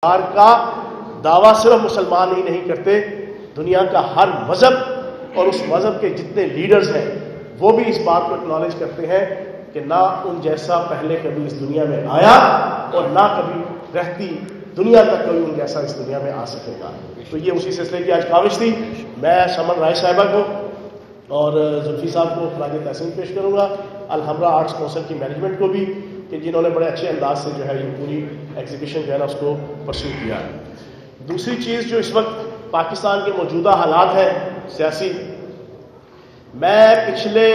کا دعویٰ صرف مسلمان ہی نہیں کرتے، دنیا کا ہر مذہب اور اس مذہب کے جتنے لیڈرز ہیں وہ بھی اس بات کو اکنالج کرتے ہیں کہ نہ ان جیسا پہلے کبھی اس دنیا میں آیا اور نہ کبھی رہتی دنیا تک کوئی ان جیسا اس دنیا میں آ سکے گا۔ تو یہ اسی سلسلے کی آج کاوش تھی۔ میں سمن رائے صاحبہ کو اور زلفی صاحب کو خراج تحسین پیش کروں گا، الحمرا آرٹس کونسل کی مینجمنٹ کو بھی، کہ جنہوں نے بڑے اچھے انداز سے جو ہے یہ پوری ایگزیبیشن جو ہے نا اس کو پرسو کیا ہے۔ دوسری چیز جو اس وقت پاکستان کے موجودہ حالات ہیں سیاسی، میں پچھلے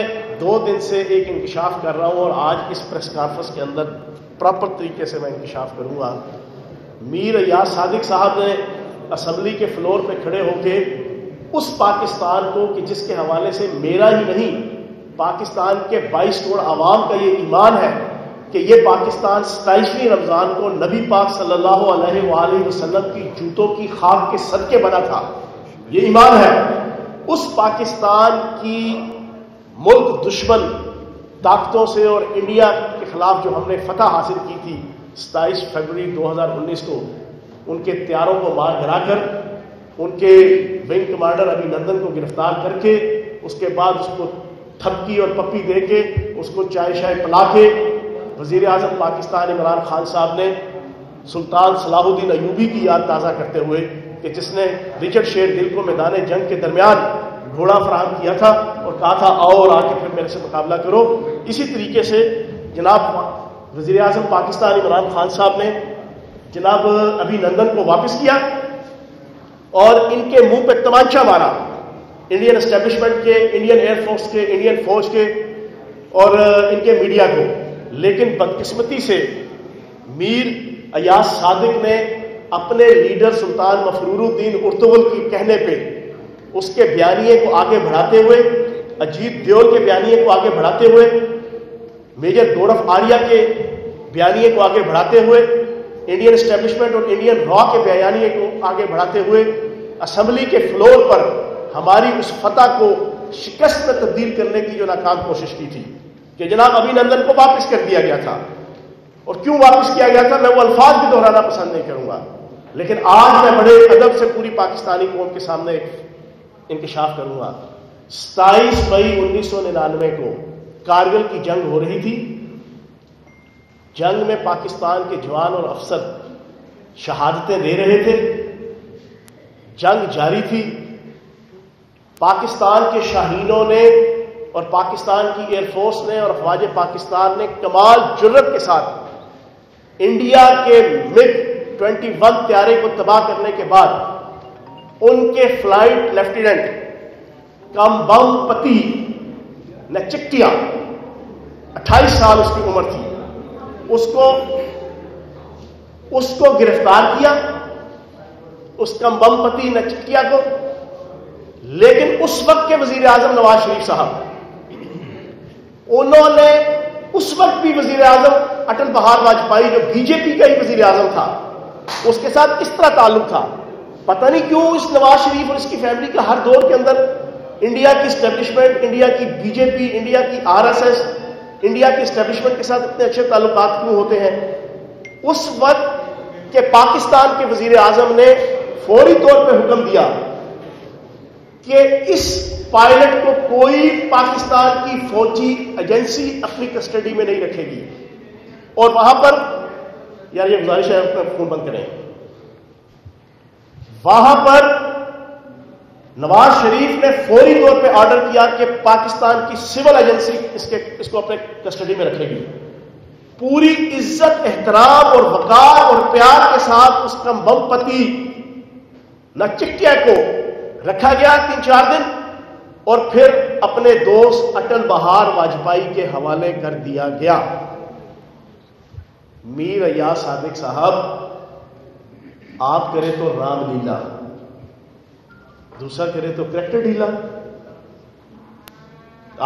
2 دن سے ایک انکشاف کر رہا ہوں اور آج اس پریس کانفرنس کے اندر پراپر طریقے سے میں انکشاف کروں گا۔ میر ایاز صادق صاحب نے اسمبلی کے فلور پہ کھڑے ہو کے اس پاکستان کو کہ جس کے حوالے سے میرا ہی نہیں پاکستان کے 22 کروڑ عوام کا یہ ایمان ہے کہ یہ پاکستان 27ویں رمضان کو نبی پاک صلی اللہ علیہ وآلہ وسلم کی جوتوں کی خاک کے صدقے بنا تھا، یہ ایمان ہے۔ اس پاکستان کی ملک دشمن طاقتوں سے اور انڈیا کے خلاف جو ہم نے فتح حاصل کی تھی 27 فروری 2019 کو، ان کے تیاروں کو مار گرا کر، ان کے ونگ کمانڈر ابھینندن کو گرفتار کر کے، اس کے بعد اس کو تھپکی اور پپی دے کے، اس کو چائے شائے پلا کے، وزیر اعظم پاکستان عمران خان صاحب نے سلطان صلاح الدین ایوبی کی یاد تازہ کرتے ہوئے کہ جس نے رچرڈ شیر دل کو میدان جنگ کے درمیان گھوڑا فراہم کیا تھا اور کہا تھا آؤ اور آ کے پھر میرے سے مقابلہ کرو، اسی طریقے سے جناب وزیر اعظم پاکستان عمران خان صاحب نے جناب ابھینندن کو واپس کیا اور ان کے منہ پہ تمانچہ مارا، انڈین اسٹیبلشمنٹ کے، انڈین ایئر فورس کے، انڈین فوج کے اور ان کے میڈیا کو۔ لیکن بدقسمتی سے میر ایاز صادق نے اپنے لیڈر سلطان مفرور الدین ارطغرل کے کہنے پہ اس کے بیانیے کو آگے بڑھاتے ہوئے، اجیت دیول کے بیانیے کو آگے بڑھاتے ہوئے، میجر گورف آریہ کے بیانیے کو آگے بڑھاتے ہوئے، انڈین اسٹیبلشمنٹ اور انڈین را کے بیانیے کو آگے بڑھاتے ہوئے اسمبلی کے فلور پر ہماری اس فتح کو شکست میں تبدیل کرنے کی جو ناکام کوشش کی تھی کہ جناب ابھینندن کو واپس کر دیا گیا تھا۔ اور کیوں واپس کیا گیا تھا میں وہ الفاظ بھی دہرانا پسند نہیں کروں گا، لیکن آج میں بڑے ادب سے پوری پاکستانی قوم کے سامنے ایک انکشاف کروں گا۔ 27 مئی 1999 کو کارگل کی جنگ ہو رہی تھی، جنگ میں پاکستان کے جوان اور افسر شہادتیں دے رہے تھے، جنگ جاری تھی، پاکستان کے شاہینوں نے اور پاکستان کی ایئر فورس نے اور افواج پاکستان نے کمال جرت کے ساتھ انڈیا کے MiG 21 طیارے کو تباہ کرنے کے بعد ان کے فلائٹ لیفٹیننٹ کم بم پتی نچکٹیا، 28 سال اس کی عمر تھی، اس کو گرفتار کیا، اس کم بم پتی نچکٹیا کو۔ لیکن اس وقت کے وزیر اعظم نواز شریف صاحب، انہوں نے اس وقت بھی وزیر اعظم اٹل بہار واجپئی جو بی جے پی کا ہی وزیر اعظم تھا، اس کے ساتھ کس طرح تعلق تھا پتہ نہیں کیوں اس نواز شریف اور اس کی فیملی کا ہر دور کے اندر انڈیا کی اسٹیبلشمنٹ، انڈیا کی بی جے پی، انڈیا کی RSS، انڈیا کی اسٹیبلشمنٹ کے ساتھ اتنے اچھے تعلقات کیوں ہوتے ہیں۔ اس وقت کے پاکستان کے وزیر اعظم نے فوری طور پہ حکم دیا کہ اس پائلٹ کو کوئی پاکستان کی فوجی ایجنسی اپنی کسٹڈی میں نہیں رکھے گی، اور وہاں پر یار یہ گزارش ہے اپنا فون بند کریں، وہاں پر نواز شریف نے فوری طور پہ آرڈر کیا کہ پاکستان کی سول ایجنسی اس کو اپنے کسٹڈی میں رکھے گی۔ پوری عزت، احترام اور وقار اور پیار کے ساتھ اس کا بم پتی نچکٹیا کو رکھا گیا 3-4 دن اور پھر اپنے دوست اٹل بہار واجپئی کے حوالے کر دیا گیا۔ میر ایاز صادق صاحب، آپ کرے تو رام لیلا، دوسرا کرے تو کریکٹر ڈھیلا،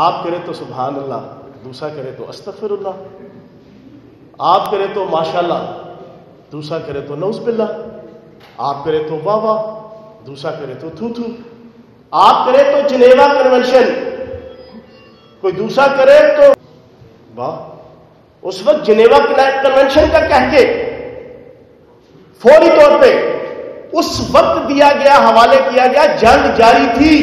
آپ کرے تو سبحان اللہ، دوسرا کرے تو استغفر اللہ، آپ کرے تو ماشاءاللہ، دوسرا کرے تو نعوذ باللہ، آپ کرے تو واہ واہ، دوسرا کرے تو تھو تھو، آپ کرے تو جنیوا کنونشن، کوئی دوسرا کرے تو واہ۔ اس وقت جنیوا کنونشن کا کہہ کے فوری طور پہ اس وقت دیا گیا، حوالے کیا گیا، جنگ جاری تھی،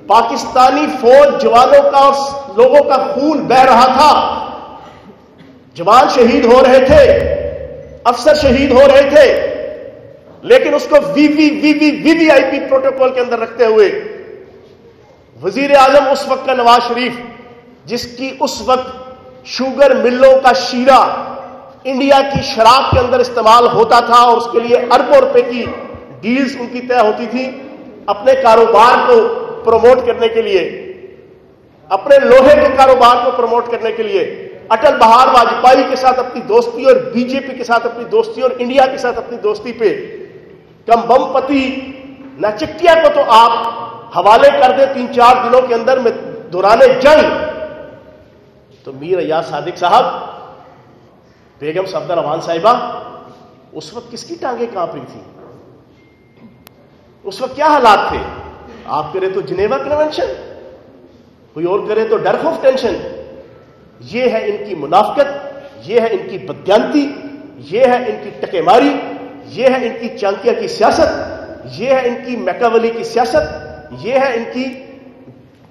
پاکستانی فوج جوانوں کا اور لوگوں کا خون بہ رہا تھا، جوان شہید ہو رہے تھے، افسر شہید ہو رہے تھے، لیکن اس کو وی وی آئی پی پروٹوکول کے اندر رکھتے ہوئے وزیر اعظم اس وقت کا نواز شریف، جس کی اس وقت شوگر ملوں کا شیرہ انڈیا کی شراب کے اندر استعمال ہوتا تھا اور اس کے لیے اربوں روپے کی ڈیلز ان کی طے ہوتی تھی، اپنے کاروبار کو پروموٹ کرنے کے لیے، اپنے لوہے کے کاروبار کو پروموٹ کرنے کے لیے اٹل بہار واجپئی کے ساتھ اپنی دوستی اور بی جے پی کے ساتھ اپنی دوستی اور انڈیا کے ساتھ اپنی دوستی پہ کم بم پتی نچکیا کو تو آپ حوالے کر دیں 3-4 دنوں کے اندر میں دوران جنگ، تو میر ایاز صادق صاحب، بیگم صفدر امان صاحبہ، اس وقت کس کی ٹانگیں کانپ رہی تھی؟ اس وقت کیا حالات تھے؟ آپ کرے تو جنیوا کنونشن، کوئی اور کرے تو ڈر خوف ٹینشن۔ یہ ہے ان کی منافقت، یہ ہے ان کی بددیانتی، یہ ہے ان کی ٹکے ماری، یہ ہے ان کی چانکیا کی سیاست، یہ ہے ان کی میکاولی کی سیاست، یہ ہے ان کی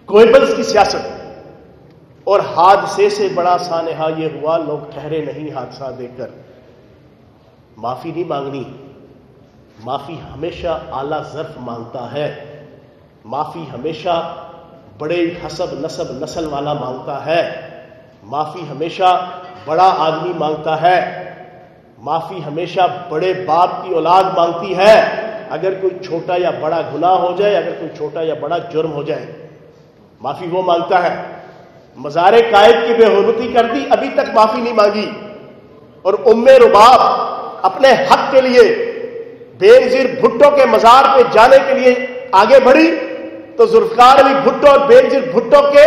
گوئبلز کی سیاست۔ اور حادثے سے بڑا سانحہ یہ ہوا، لوگ ٹھہرے نہیں حادثہ دیکھ کر۔ معافی نہیں مانگنی، معافی ہمیشہ اعلیٰ ظرف مانگتا ہے، معافی ہمیشہ بڑے حسب نسب نسل والا مانگتا ہے، معافی ہمیشہ بڑا آدمی مانگتا ہے، معافی ہمیشہ بڑے باپ کی اولاد مانگتی ہے۔ اگر کوئی چھوٹا یا بڑا گناہ ہو جائے، اگر کوئی چھوٹا یا بڑا جرم ہو جائے، معافی وہ مانگتا ہے۔ مزار قائد کی بے حرمتی کر دی، ابھی تک معافی نہیں مانگی، اور ام رباب اپنے حق کے لیے بے نظیر بھٹو کے مزار پہ جانے کے لیے آگے بڑھی، تو ذوالفقار علی بھٹو اور بے نظیر بھٹو کے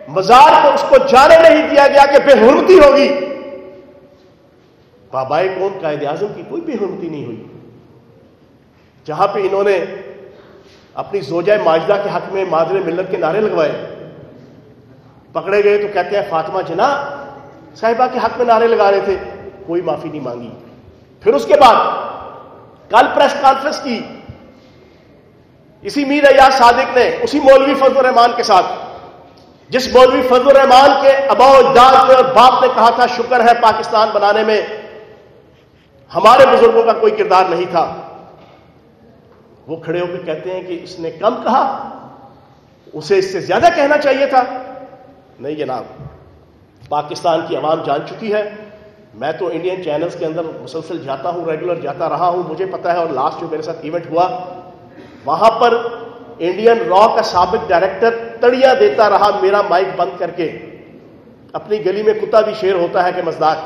مزار کو اس کو جانے نہیں دیا گیا کہ بے حرمتی ہوگی۔ بابائے قوم قائد اعظم کی کوئی بے حرمتی نہیں ہوئی۔ جہاں پہ انہوں نے اپنی زوجہ ماجدہ کے حق میں مادر ملت کے نعرے لگوائے، پکڑے گئے تو کہتے ہیں فاطمہ جناح صاحبہ کے حق میں نعرے لگا رہے تھے، کوئی معافی نہیں مانگی۔ پھر اس کے بعد کل پریس کانفرنس کی اسی میر ایاز صادق نے، اسی مولوی فضل الرحمان کے ساتھ، جس مولوی فضل الرحمان کے اباء و اجداد نے اور باپ نے کہا تھا شکر ہے پاکستان بنانے میں ہمارے بزرگوں کا کوئی کردار نہیں تھا، وہ کھڑے ہو کے کہتے ہیں کہ اس نے کم کہا، اسے اس سے زیادہ کہنا چاہیے تھا۔ نہیں جناب، پاکستان کی عوام جان چکی ہے۔ میں تو انڈین چینلز کے اندر مسلسل جاتا ہوں، ریگولر جاتا رہا ہوں، مجھے پتا ہے، اور لاسٹ جو میرے ساتھ ایونٹ ہوا وہاں پر انڈین را کا سابق ڈائریکٹر تڑیا دیتا رہا میرا مائک بند کر کے، اپنی گلی میں کتا بھی شیر ہوتا ہے کہ مزداق،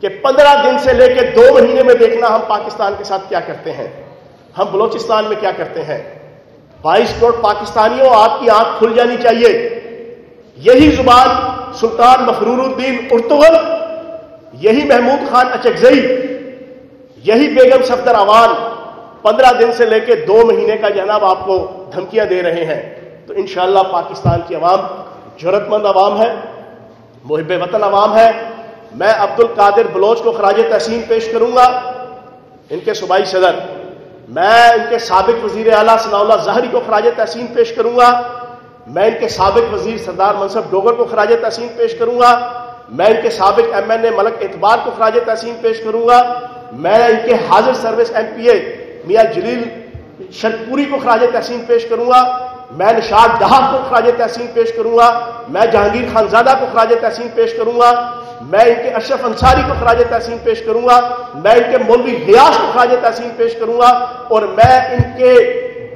کہ 15 دن سے لے کے 2 مہینے میں دیکھنا ہم پاکستان کے ساتھ کیا کرتے ہیں، ہم بلوچستان میں کیا کرتے ہیں۔ 22 کروڑ پاکستانیوں، آپ کی آنکھ کھل جانی چاہیے۔ یہی زبان سلطان مفرور الدین ارطغرل، یہی محمود خان اچکزئی، یہی بیگم صفدر امان 15 دن سے لے کے 2 مہینے کا جناب آپ کو دھمکیاں دے رہے ہیں۔ تو انشاءاللہ پاکستان کی عوام جرأت مند عوام ہے، محب وطن عوام ہے۔ میں عبد القادر بلوچ کو خراج تحسین پیش کروں گا، ان کے صوبائی صدر۔ میں ان کے سابق وزیر اعلیٰ ثناء اللہ ظاہری کو خراج تحسین پیش کروں گا۔ میں ان کے سابق وزیر سردار منصف ڈوگر کو خراج تحسین پیش کروں گا۔ میں ان کے سابق MNA ملک اعتبار کو خراج تحسین پیش کروں گا۔ میں ان کے حاضر سروس MPA میاں جلیل شرپوری کو خراج تحسین پیش کروں گا۔ میں نشاد ڈہا کو خراج تحسین پیش کروں گا۔ میں جہانگیر خانزادہ کو خراج تحسین پیش کروں گا۔ میں ان کے اشرف انصاری کو خراج تحسین پیش کروں گا۔ میں ان کے مولوی غیاث کو خراج تحسین پیش کروں گا۔ اور میں ان کے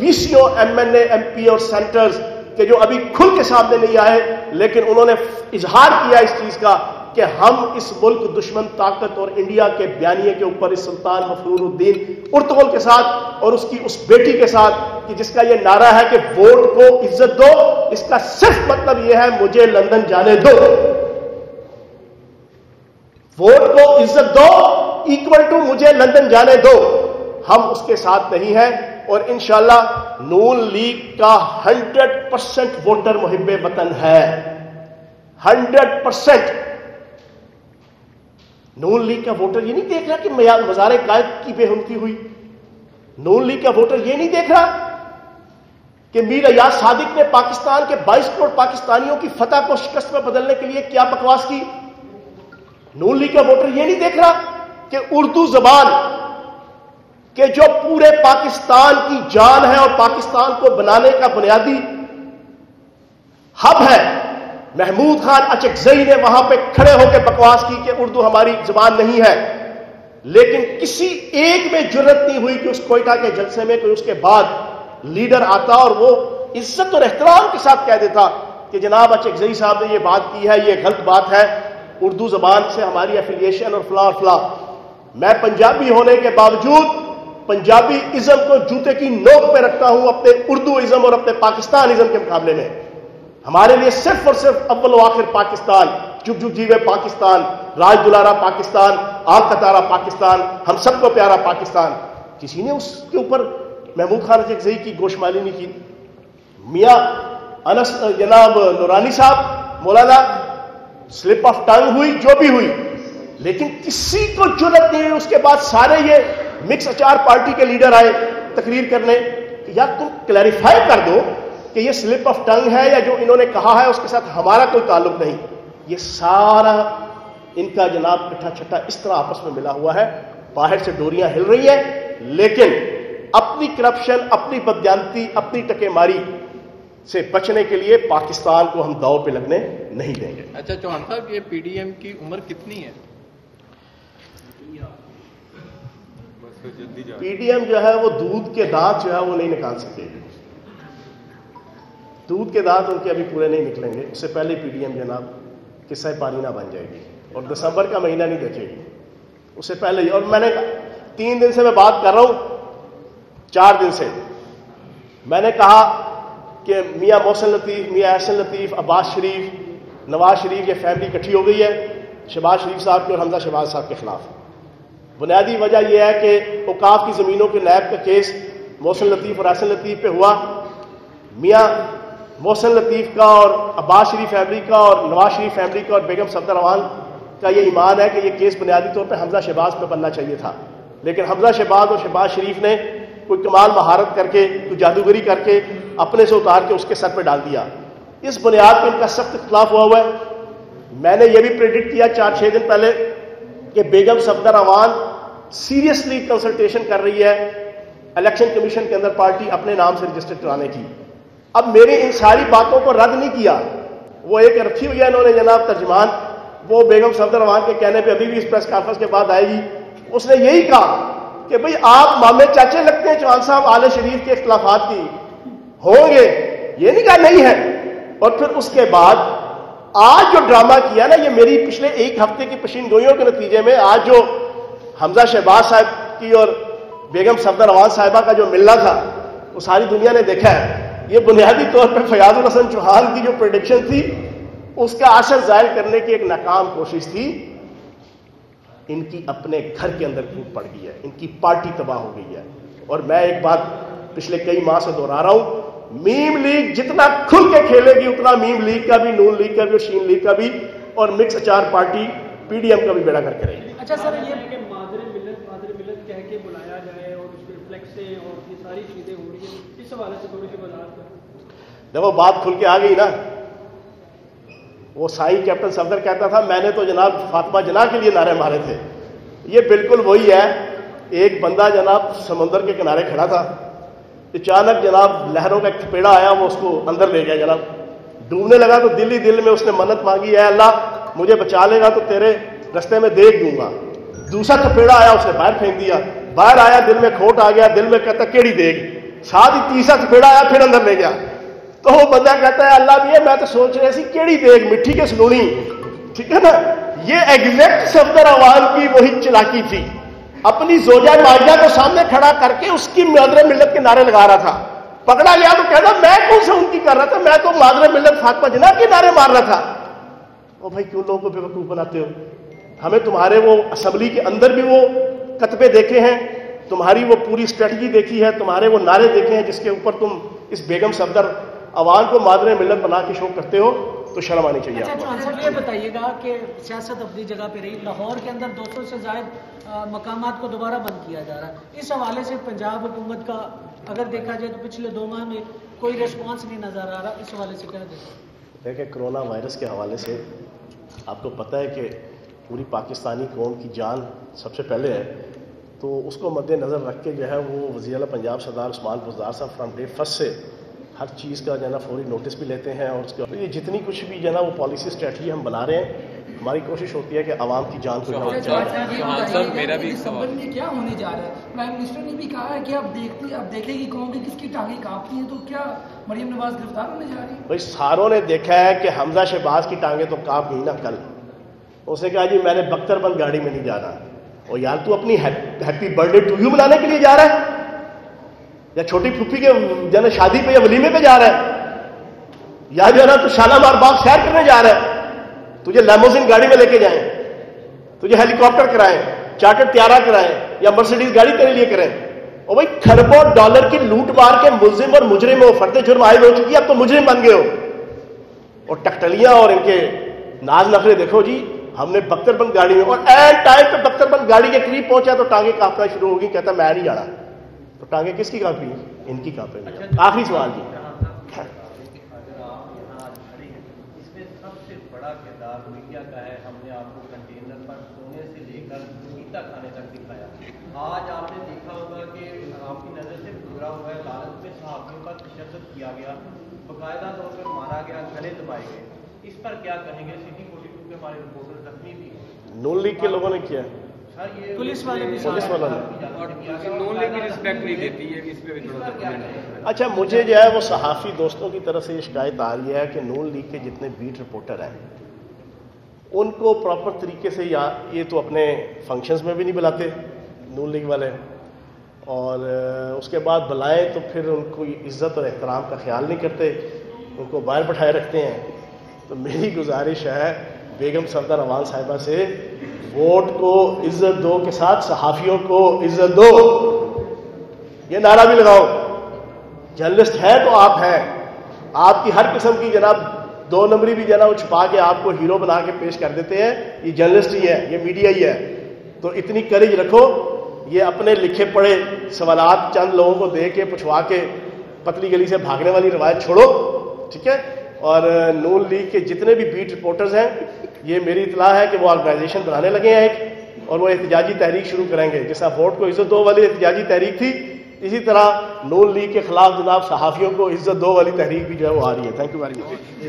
BCO MNA MP اور سینٹرز کہ جو ابھی کھل کے سامنے نہیں آئے لیکن انہوں نے اظہار کیا اس چیز کا کہ ہم اس ملک دشمن طاقت اور انڈیا کے بیانیے کے اوپر اس سلطان مفرور الدین ارطغرل کے ساتھ اور اس کی اس بیٹی کے ساتھ کہ جس کا یہ نعرہ ہے کہ ووٹ کو عزت دو، اس کا صرف مطلب یہ ہے مجھے لندن جانے دو۔ ووٹ کو عزت دو ایکول ٹو مجھے لندن جانے دو، ہم اس کے ساتھ نہیں ہیں۔ اور انشاءاللہ نون لیگ کا 100% ووٹر محب وطن ہے، 100%۔ نون لیگ کا ووٹر یہ نہیں دیکھ رہا کہ مزار قائد کی بے حرمتی ہوئی. نون لیگ کا ووٹر یہ نہیں دیکھ رہا کہ میر ایاز صادق نے پاکستان کے 22 کروڑ پاکستانیوں کی فتح کو شکست میں بدلنے کے لیے کیا بکواس کی. نون لیگ کا ووٹر یہ نہیں دیکھ رہا کہ اردو زبان کہ جو پورے پاکستان کی جان ہے اور پاکستان کو بنانے کا بنیادی ہب ہے، محمود خان اچکزئی نے وہاں پہ کھڑے ہو کے بکواس کی کہ اردو ہماری زبان نہیں ہے، لیکن کسی ایک میں جرت نہیں ہوئی کہ اس کوئٹہ کے جلسے میں کوئی اس کے بعد لیڈر آتا اور وہ عزت اور احترام کے ساتھ کہہ دیتا کہ جناب اچکزئی صاحب نے یہ بات کی ہے، یہ غلط بات ہے، اردو زبان سے ہماری ایفیلیشن اور فلاں اور فلاں. میں پنجابی ہونے کے باوجود پنجابی ازم کو جوتے کی نوک پہ رکھتا ہوں اپنے اردو ازم اور اپنے پاکستان ازم کے مقابلے میں. ہمارے لیے صرف اور صرف اول و آخر پاکستان، جگ جگ جیوے پاکستان، راج دلارا پاکستان، آگ کتارا پاکستان، ہم سب کو پیارا پاکستان. کسی نے اس کے اوپر محمود خان اچکزئی کی گوشمالی نہیں کی. میاں انس جناب نورانی صاحب مولانا سلپ آف ٹنگ ہوئی جو بھی ہوئی، لیکن کسی کو جرت نہیں ہوئی. اس کے بعد سارے یہ مکس اچار پارٹی کے لیڈر آئے تقریر کرنے کہ یار تم کلیریفائی کر دو کہ یہ سلپ آف ٹنگ ہے یا جو انہوں نے کہا ہے اس کے ساتھ ہمارا کوئی تعلق نہیں. یہ سارا ان کا جناب کٹھا چھٹا اس طرح آپس میں ملا ہوا ہے، باہر سے ڈوریاں ہل رہی ہیں، لیکن اپنی کرپشن، اپنی بددیانتی، اپنی ٹکے ماری سے بچنے کے لیے پاکستان کو ہم داؤ پہ لگنے نہیں دیں گے. اچھا چوہان صاحب، یہ پی ڈی ایم کی عمر کتنی ہے؟ پی ڈی ایم جو ہے وہ دودھ کے دانت جو ہے وہ نہیں نکال سکے گی. دودھ کے دانت ان کے ابھی پورے نہیں نکلیں گے. اس سے پہلے پی ڈی ایم جناب قصہ پانی نہ بن جائے گی اور دسمبر کا مہینہ نہیں دیکھے گی اس سے پہلے ہی. اور میں نے 3 دن سے میں بات کر رہا ہوں، 4 دن سے میں نے کہا کہ میاں محسن لطیف، میاں احسن لطیف، عباس شریف، نواز شریف، یہ فیملی اکٹھی ہو گئی ہے شہباز شریف صاحب کے اور حمزہ شہباز صاحب کے خلاف. بنیادی وجہ یہ ہے کہ اوقاف کی زمینوں کے نیب کا کیس محسن لطیف اور احسن لطیف پہ ہوا. میاں محسن لطیف کا اور عباس شریف فیملی کا اور نواز شریف فیملی کا اور بیگم صفدر امان کا یہ ایمان ہے کہ یہ کیس بنیادی طور پہ حمزہ شہباز پہ بننا چاہیے تھا، لیکن حمزہ شہباز اور شہباز شریف نے کوئی کمال مہارت کر کے، کوئی جادوگری کر کے اپنے سے اتار کے اس کے سر پہ ڈال دیا. اس بنیاد پہ ان کا سخت اختلاف ہوا ہے. میں نے یہ بھی پریڈکٹ کیا 4-6 دن پہلے کہ بیگم صفدر امان سیریسلی کنسلٹیشن کر رہی ہے الیکشن کمیشن کے اندر پارٹی اپنے نام سے رجسٹر کرانے کی. اب میری ان ساری باتوں کو رد نہیں کیا، وہ ایک رکھی ہوئی ہے انہوں نے جناب ترجمان، وہ بیگم صفدر امان کے کہنے پہ ابھی بھی اس پریس کانفرنس کے بعد آئے گی. اس نے یہی کہا کہ بھئی آپ مامے چاچے لگتے ہیں چوہان صاحب آل شریف کے اختلافات کی ہوں گے، یہ نہیں کہا نہیں ہے. اور پھر اس کے بعد آج جو ڈرامہ کیا نا، یہ میری پچھلے 1 ہفتے کی پشین گوئیوں کے نتیجے میں آج جو حمزہ شہباز صاحب کی اور بیگم صفدر امان صاحبہ کا جو ملنا تھا وہ ساری دنیا نے دیکھا ہے. یہ بنیادی طور پر فیاض الحسن چوہان کی جو پریڈکشن تھی اس کا اثر ظاہر کرنے کی ایک ناکام کوشش تھی. ان کی اپنے گھر کے اندر پھوٹ پڑ گئی ہے، ان کی پارٹی تباہ ہو گئی ہے. اور میں ایک بات پچھلے کئی ماہ سے دہرا رہا ہوں، میم لیگ جتنا کھل کے کھیلے گی اتنا میم لیگ کا بھی، نون لیگ کا بھی اور شین لیگ کا بھی اور مکس اچار پارٹی پی ڈی ایم کا بھی بیڑا کر کے رہے گی. اچھا سر، یہ کہ مادر ملت کہہ کے بلایا جائے اور اس پہ فلیکس سے اور یہ ساری چیزیں ہو رہی ہیں، اس حوالے سے تھوڑی سی وضاحت کریں. جب وہ بات کھل کے آ گئی نا، وہ سائی کیپٹن صفدر کہتا تھا میں نے تو جناب فاطمہ جناح کے لیے نعرے مارے تھے. یہ بالکل وہی ہے. ایک بندہ جناب سمندر کے کنارے کھڑا تھا، اچانک جناب لہروں کا ایک تھپیڑا آیا، وہ اس کو اندر لے گیا. جناب ڈوبنے لگا تو دل ہی دل میں اس نے منت مانگی، اے اللہ مجھے بچا لے گا تو تیرے رستے میں دیکھ دوں گا. دوسرا تھپیڑا آیا، اس نے باہر پھینک دیا، باہر آیا دل میں کھوٹ آ گیا، دل میں کہتا کیڑی دیکھ. ساتھ ہی تیسرا تھپیڑا آیا، پھر اندر لے گیا. تو وہ بندہ کہتا ہے اللہ بھی ہے، میں تو سوچ رہا سی کیڑی دیکھ مٹھی کے سلونی. ٹھیک ہے نا، یہ ایگزیکٹ صفدر امان کی وہی چلاکی تھی. اپنی زوجہ ماجدہ کو سامنے کھڑا کر کے اس کی مادر ملت کے نعرے لگا رہا تھا. پکڑا گیا تو کہتا میں کون سے ان کی کر رہا تھا، میں تو مادر ملت فاطمہ جناح کے نعرے مار رہا تھا. او بھائی کیوں لوگوں کو بے وقوف بناتے ہو؟ ہمیں تمہارے وہ اسمبلی کے اندر بھی وہ کتبے دیکھے ہیں، تمہاری وہ پوری اسٹریٹجی دیکھی ہے، تمہارے وہ نعرے دیکھے ہیں جس کے اوپر تم اس بیگم صفدر عوام کو مادر ملت بنا کے شو کرتے ہو. تو شرم آنی چاہیے آپ کو۔ اچھا یہ بتائیے گا کہ سیاست اپنی جگہ پہ رہی، لاہور کے اندر 200 سے زائد مقامات کو دوبارہ بند کیا جا رہا ہے، اس حوالے سے پنجاب حکومت کا اگر دیکھا جائے تو پچھلے 2 ماہ میں کوئی ریسپانس نہیں نظر آ رہا، اس حوالے سے کیا دیکھیں کرونا وائرس کے حوالے سے آپ کو پتہ ہے کہ پوری پاکستانی قوم کی جان سب سے پہلے ہے، تو اس کو مد نظر رکھ کے جو ہے وہ وزیر اعلیٰ پنجاب سردار عثمان بزدار صاحب فرام ڈے فرسٹ سے ہر چیز کا جو ہے نا فوری نوٹس بھی لیتے ہیں، اور اس کے یہ جتنی کچھ بھی جو ہے نا وہ پالیسی اسٹریٹجی ہم بنا رہے ہیں، ہماری کوشش ہوتی ہے کہ عوام کی جان کو میرا بھی سوال میں کیا ہونے جا رہا ہے؟ پرائم منسٹر نے بھی کہا ہے کہ اب دیکھے گی قوم کی کس کی ٹانگیں کانپتی ہیں، تو کیا مریم نواز گرفتار ہونے جا رہی ہے؟ بھائی ساروں نے دیکھا ہے کہ حمزہ شہباز کی ٹانگیں تو کانپ گئی نا کل، اس نے کہا جی میں نے بختر بند گاڑی میں نہیں جانا، اور یار تو اپنی happy birthday to you منانے کے لیے جا رہا ہے یا چھوٹی پھوپھی کے جو ہے شادی پہ یا ولیمے پہ جا رہا ہے یا جو ہے نا تو شالامار باغ سیر کرنے جا رہا ہے، تجھے لیموزین گاڑی میں لے کے جائیں، تجھے ہیلی کاپٹر کرائیں، چارٹر طیارہ کرائیں یا مرسیڈیز گاڑی تیرے لیے کریں، اور بھائی کھربوں ڈالر کی لوٹ مار کے ملزم اور مجرم ہو، فرد جرم عائد ہو چکی، اب تو مجرم بن گئے ہو، اور ٹکٹلیاں اور ان کے ناز نخرے دیکھو جی، ہم نے بختر بند گاڑی میں، اور این ٹائم پہ بختر بند گاڑی کے قریب پہنچا تو ٹانگیں کانپنا شروع ہوگی، کہتا میں نہیں جانا، تو ٹانگیں کس کی کانپی؟ ان کی کانپیں گی۔ آخری سوال جی، سب سے بڑا کردار میڈیا کا ہے، ہم نے آپ کو کنٹینر پر سونے سے لے کر پیتا کھانے تک دکھایا، آج آپ نے دیکھا ہوگا کہ آپ کی نظر سے گزرا ہوا ہے، عدالت میں صحافیوں پر تشدد کیا گیا، باقاعدہ طور پر مارا گیا، گلے دبائے گئے، اس پر کیا کہیں گے؟ سٹی 42 کے ہمارے رپورٹر زخمی بھی ہیں، نون لیگ کے لوگوں نے کیا، پولیس والے بھی پولیس والوں نے، نون لیگ کی رسپیکٹ نہیں دیتی ہے، اس پہ بھی تھوڑا سا اچھا مجھے جو ہے وہ صحافی دوستوں کی طرف سے یہ شکایت آ رہی ہے کہ نون لیگ کے جتنے بیٹ رپورٹر ہیں ان کو پراپر طریقے سے یا یہ تو اپنے فنکشنز میں بھی نہیں بلاتے نون لیگ والے، اور اس کے بعد بلائیں تو پھر ان کو عزت اور احترام کا خیال نہیں کرتے، ان کو باہر بٹھائے رکھتے ہیں۔ تو میری گزارش ہے بیگم صفدر روان صاحبہ سے، ووٹ کو عزت دو کے ساتھ صحافیوں کو عزت دو، یہ نعرہ بھی لگاؤ، جرنلسٹ ہے تو آپ ہیں، آپ کی ہر قسم کی جناب 2 نمبری بھی جناب چھپا کے آپ کو ہیرو بنا کے پیش کر دیتے ہیں، یہ جرنلسٹ ہی ہے، یہ میڈیا ہی ہے، تو اتنی کریج رکھو، یہ اپنے لکھے پڑھے سوالات چند لوگوں کو دے کے پچھوا کے پتلی گلی سے بھاگنے والی روایت چھوڑو، ٹھیک ہے؟ اور نون لیگ کے جتنے بھی بیٹ رپورٹرز ہیں، یہ میری اطلاع ہے کہ وہ آرگنائزیشن بنانے لگے ہیں ایک، اور وہ احتجاجی تحریک شروع کریں گے، جیسا ووٹ کو عزت دو والی احتجاجی تحریک تھی، اسی طرح نون لیگ کے خلاف جناب صحافیوں کو عزت دو والی تحریک بھی جو ہے وہ آ رہی ہے۔ Thank you very much.